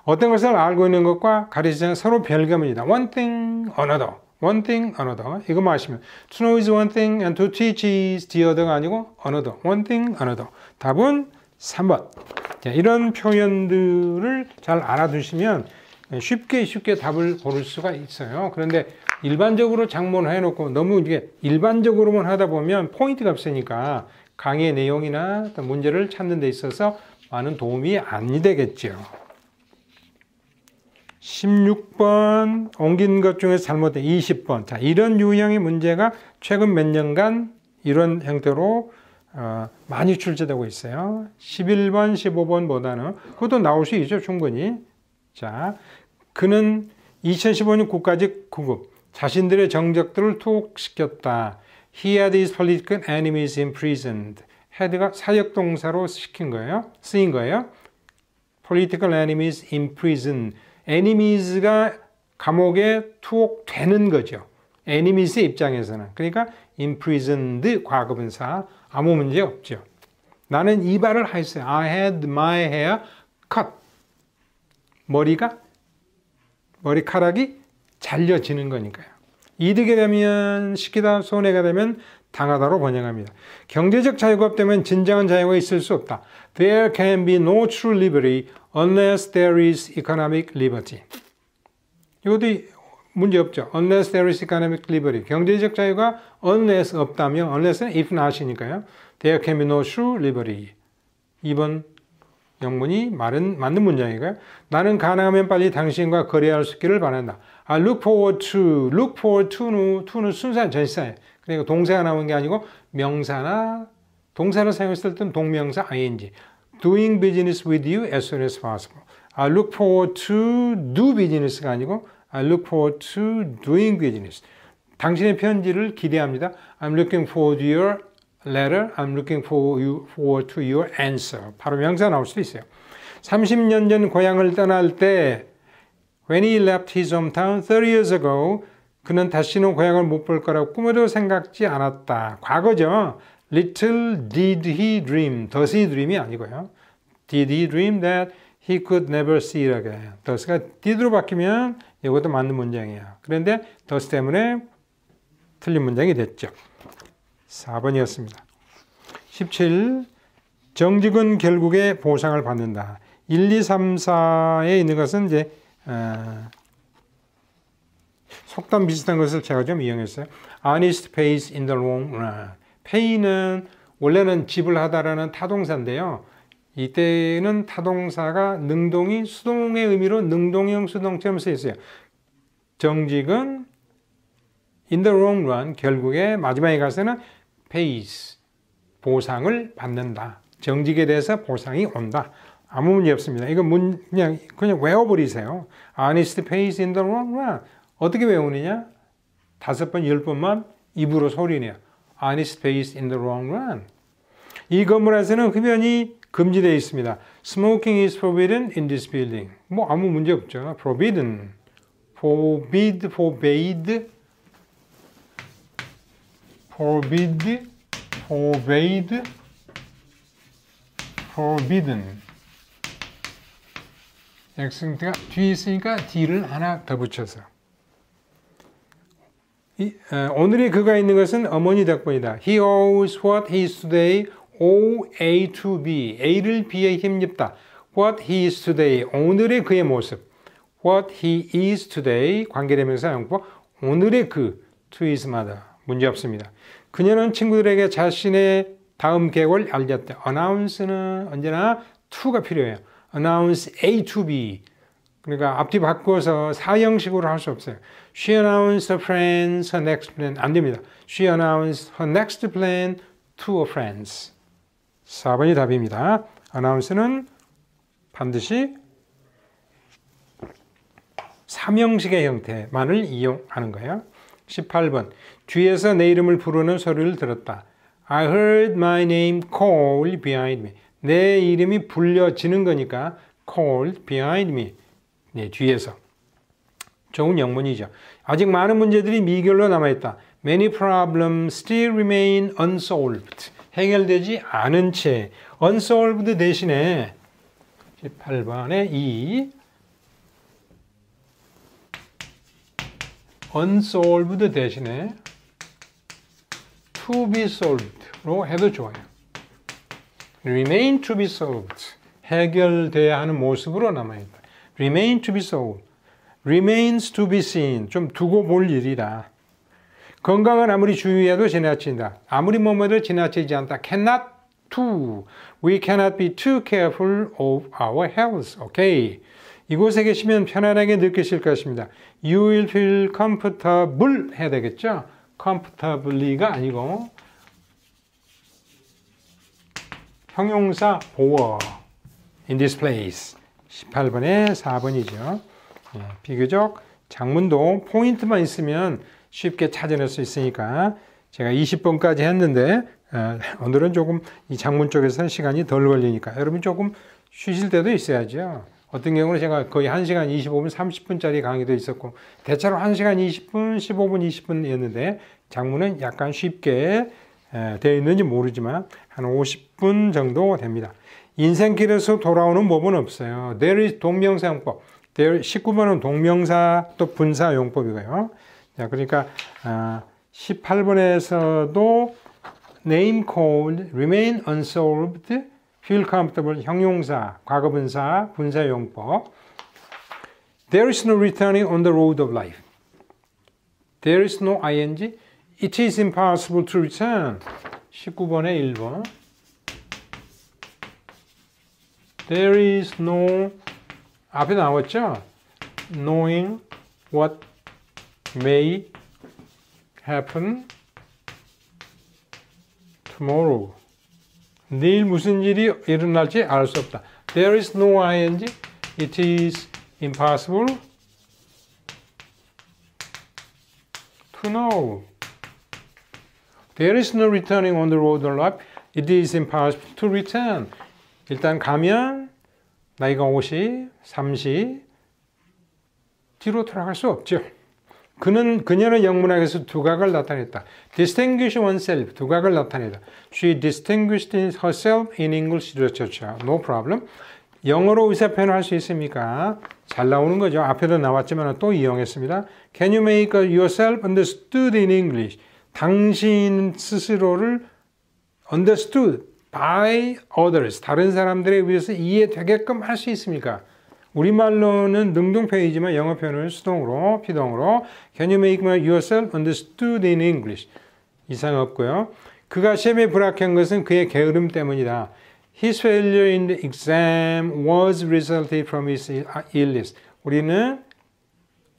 어떤 것을 알고 있는 것과 가르치자는 서로 별개입니다. one thing, another. one thing, another. 이거 마시면 to know is one thing and to teach is the other가 아니고 another. one thing, another. 답은 3번. 자, 이런 표현들을 잘 알아두시면 쉽게 답을 고를 수가 있어요. 그런데 일반적으로 작문을 해놓고 너무 이게 일반적으로만 하다 보면 포인트가 없으니까 강의의 내용이나 문제를 찾는 데 있어서 많은 도움이 안 되겠죠. 16번 옮긴 것 중에서 잘못된 20번. 자, 이런 유형의 문제가 최근 몇 년간 이런 형태로 많이 출제되고 있어요. 11번, 15번보다는 그것도 나올 수 있죠, 충분히. 자, 그는 2015년 국가직 구급 자신들의 정적들을 투옥시켰다. He had his political enemies imprisoned. had가 사역동사로 시킨 거예요. 쓰인 거예요. political enemies imprisoned. enemies가 감옥에 투옥되는 거죠. enemies의 입장에서는. 그러니까 imprisoned 과거분사 아무 문제 없죠. 나는 이발을 했어요. I had my hair cut. 머리카락이 잘려지는 거니까요. 이득이 되면 시키다, 손해가 되면 당하다로 번역합니다. 경제적 자유가 없다면 진정한 자유가 있을 수 없다. There can be no true liberty unless there is economic liberty. 이것도 문제 없죠. Unless there is economic liberty. 경제적 자유가 unless 없다면, unless는 if not이니까요. There can be no true liberty. 2번 영문이 맞는 문장이고요. 나는 가능하면 빨리 당신과 거래할 수 있기를 바란다. I look forward to는 순수한 전치사예요. 그러니까 동사가 나오는 게 아니고 명사나 동사를 사용했을 때는 동명사 ing. Doing business with you as soon as possible. I look forward to do business가 아니고 I look forward to doing business. 당신의 편지를 기대합니다. I'm looking forward to your letter. I'm looking forward to your answer. 바로 명사 나올 수도 있어요. 30년 전 고향을 떠날 때 When he left his hometown 30 years ago 그는 다시는 고향을 못 볼 거라고 꿈에도 생각지 않았다. 과거죠. Little did he dream. Does he dream이 아니고요. Did he dream that he could never see it again. does가 did로 바뀌면 이것도 맞는 문장이에요. 그런데 does 때문에 틀린 문장이 됐죠. 4번이었습니다. 17. 정직은 결국에 보상을 받는다. 1, 2, 3, 4에 있는 것은 이제 속담 비슷한 것을 제가 좀 이용했어요. Honest pays in the long run. pay는 원래는 지불하다라는 타동사인데요. 이때는 타동사가 능동이 수동의 의미로 능동형 수동처럼 쓰여 있어요. 정직은 in the long run 결국에 마지막에 가서는 pays 보상을 받는다. 정직에 대해서 보상이 온다. 아무 문제 없습니다. 이거 그냥 외워버리세요. Honest pays in the long run. 어떻게 외우느냐? 5번, 10번만 입으로 소리내요. Honest pays in the long run. 이 건물에서는 흡연이 금지되어 있습니다. Smoking is forbidden in this building. 뭐 아무 문제 없죠. Forbidden, forbid, forbade, forbid, forbade, forbidden. 액센트가 뒤에 있으니까 D를 하나 더 붙여서. 오늘의 그가 있는 것은 어머니 덕분이다. He owes what he is today, owe A to B. A를 B에 힘입다. What he is today, 오늘의 그의 모습. What he is today, 관계대명사 용법. 오늘의 그, to his mother. 문제 없습니다. 그녀는 친구들에게 자신의 다음 계획을 알렸다. Announce는 언제나 to가 필요해요. Announce A to B. 그러니까 앞뒤 바꿔서 사형식으로 할 수 없어요. She announced her friends her next plan. 안 됩니다. She announced her next plan to her friends. 4번이 답입니다. announce는 반드시 삼형식의 형태만을 이용하는 거예요. 18번. 뒤에서 내 이름을 부르는 소리를 들었다. I heard my name called behind me. 내 이름이 불려지는 거니까 called behind me. 네, 뒤에서. 좋은 영문이죠. 아직 많은 문제들이 미결로 남아있다. Many problems still remain unsolved. 해결되지 않은 채 unsolved 대신에 18번에 이 unsolved 대신에 to be solved로 해도 좋아요. remain to be solved. 해결돼야 하는 모습으로 남아있다. remain to be solved. remains to be seen. 좀 두고 볼 일이다. 건강은 아무리 주의해도 지나친다. 아무리 뭐뭐도 지나치지 않다. cannot to. We cannot be too careful of our health. 오케이. 이곳에 계시면 편안하게 느끼실 것입니다. You will feel comfortable 해야 되겠죠? comfortably가 아니고 형용사 보어 in this place. 18번에 4번이죠. 비교적 장문도 포인트만 있으면 쉽게 찾아낼 수 있으니까 제가 20번까지 했는데 오늘은 조금 이 장문 쪽에서 시간이 덜 걸리니까 여러분 조금 쉬실 때도 있어야죠. 어떤 경우는 제가 거의 1시간 25분, 30분짜리 강의도 있었고 대체로 1시간 20분, 15분, 20분이었는데 장문은 약간 쉽게 되어 있는지 모르지만 한 50분 정도 됩니다. 인생길에서 돌아오는 법은 없어요. There is 동명사용법. 19번은 동명사 또 분사용법이고요. 자, 그러니까 18번에서도 name called, remain unsolved, feel comfortable, 형용사, 과거분사, 분사용법. There is no returning on the road of life. There is no ing. It is impossible to return. 19번에 1번. There is no 앞에 나왔죠? Knowing what may happen tomorrow. 내일 무슨 일이 일어날지 알 수 없다. There is no ing. It is impossible to know. There is no returning on the road of life. It is impossible to return. 일단 가면 나이가 50, 30 뒤로 돌아갈 수 없죠. 그녀는 영문학에서 두각을 나타냈다. Distinguish oneself, 두각을 나타내다. She distinguished herself in English literature. No problem. 영어로 의사표현을 할 수 있습니까? 잘 나오는 거죠. 앞에도 나왔지만 또 이용했습니다. Can you make yourself understood in English? 당신 스스로를 understood by others. 다른 사람들에 의해서 이해되게끔 할 수 있습니까? 우리말로는 능동표현이지만 영어 표현을 수동으로, 피동으로 Can you make yourself understood in English? 이상 없고요. 그가 시험에 불합격한 것은 그의 게으름 때문이다. His failure in the exam was resulted from his illness. 우리는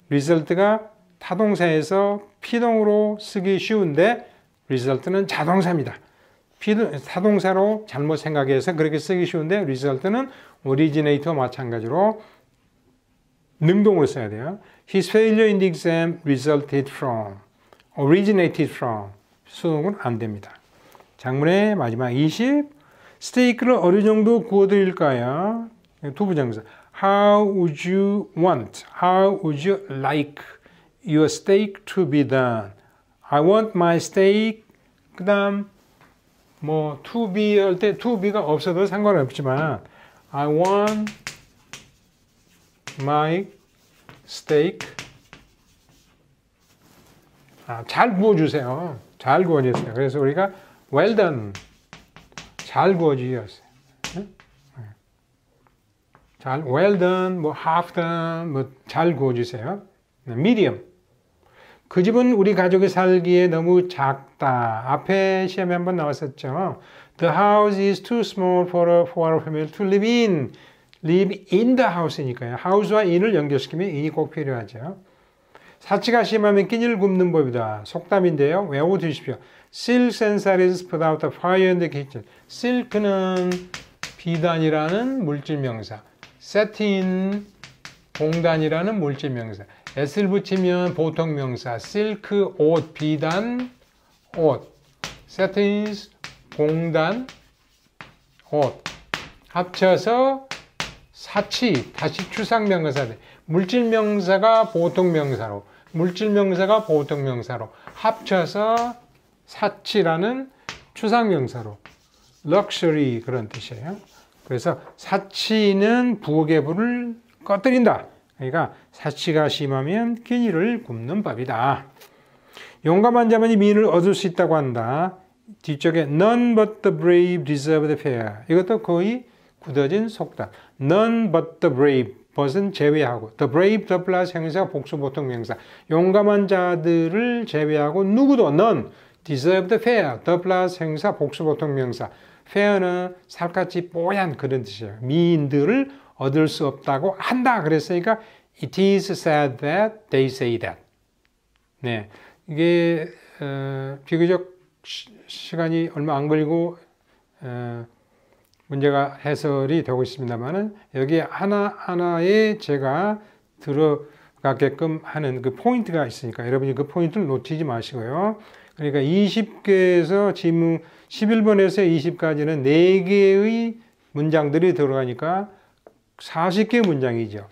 result가 타동사에서 피동으로 쓰기 쉬운데 result는 자동사입니다. 타동사로 잘못 생각해서 그렇게 쓰기 쉬운데 result는 originate와 마찬가지로 능동으로 써야 돼요. His failure in the exam resulted from, originated from. 수동은 안 됩니다. 장문의 마지막 20. 스테이크를 어느 정도 구워드릴까요? 두부정사. How would you want? How would you like your steak to be done? I want my steak. 그 다음 뭐 to be 할 때 to be가 없어도 상관없지만 I want my steak. 잘 구워주세요. 잘 구워주세요. 그래서 우리가 well done. 잘 구워주셨어요. 잘 well done, 뭐 half done, 뭐 잘 구워주세요. medium. 그 집은 우리 가족이 살기에 너무 작다. 앞에 시험에 한번 나왔었죠. The house is too small for our family to live in. live in the house니까요. house와 in을 연결시키면 in이 꼭 필요하죠. 사치가 심하면 끼니를 굽는 법이다. 속담인데요. 외워두십시오. Silks and sarees put out the fire in the kitchen. silk는 비단이라는 물질명사. satin, 공단이라는 물질명사. s를 붙이면 보통명사. silk, 옷, 비단, 옷. satins, 공단, 옷 합쳐서 사치, 다시 추상명사. 물질명사가 보통명사로, 물질명사가 보통명사로 합쳐서 사치라는 추상명사로 럭셔리 그런 뜻이에요. 그래서 사치는 부엌의 불을 꺼뜨린다. 그러니까 사치가 심하면 끼니를 굽는 법이다. 용감한 자만이 미인을 얻을 수 있다고 한다. 뒤쪽에 none but the brave deserve the fair. 이것도 거의 굳어진 속담. none but the brave. 벗은 제외하고. the brave, the plus 형용사, 복수 보통 명사. 용감한 자들을 제외하고 누구도 none deserve the fair. the plus 형용사, 복수 보통 명사. fair는 살갗이 뽀얀 그런 뜻이에요. 미인들을 얻을 수 없다고 한다. 그랬으니까 it is said that they say that. 네, 이게 비교적 시간이 얼마 안 걸리고 문제가 해설이 되고 있습니다만은 여기에 하나하나에 제가 들어가게끔 하는 그 포인트가 있으니까 여러분이 그 포인트를 놓치지 마시고요. 그러니까 20개에서 지문 11번에서 20까지는 4개의 문장들이 들어가니까 40개의 문장이죠.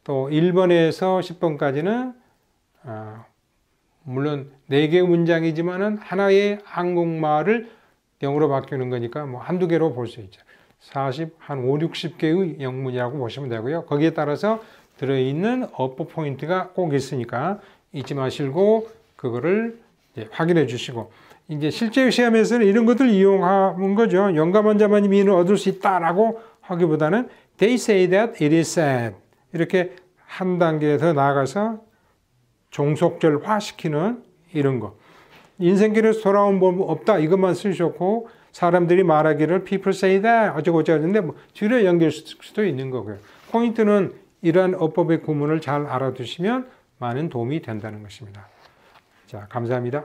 또 1번에서 10번까지는 물론 4개의 문장이지만은 하나의 한국말을 영어로 바뀌는 거니까 뭐 한두 개로 볼 수 있죠. 한 5, 60개의 영문이라고 보시면 되고요. 거기에 따라서 들어있는 어법 포인트가 꼭 있으니까 잊지 마시고 그거를 확인해 주시고 이제 실제 시험에서는 이런 것들 이용하는 거죠. 용감한 자만이 미인을 얻을 수 있다라고 하기보다는 they say that it is said 이렇게 한 단계 더 나아가서 종속절화 시키는 이런 거. 인생길에서 돌아온 법 없다 이것만 쓰셨고 사람들이 말하기를 people say that 어쩌고저쩌고 하는데 뭐 뒤로 연결 수도 있는 거고요. 포인트는 이러한 어법의 구문을 잘 알아두시면 많은 도움이 된다는 것입니다. 자, 감사합니다.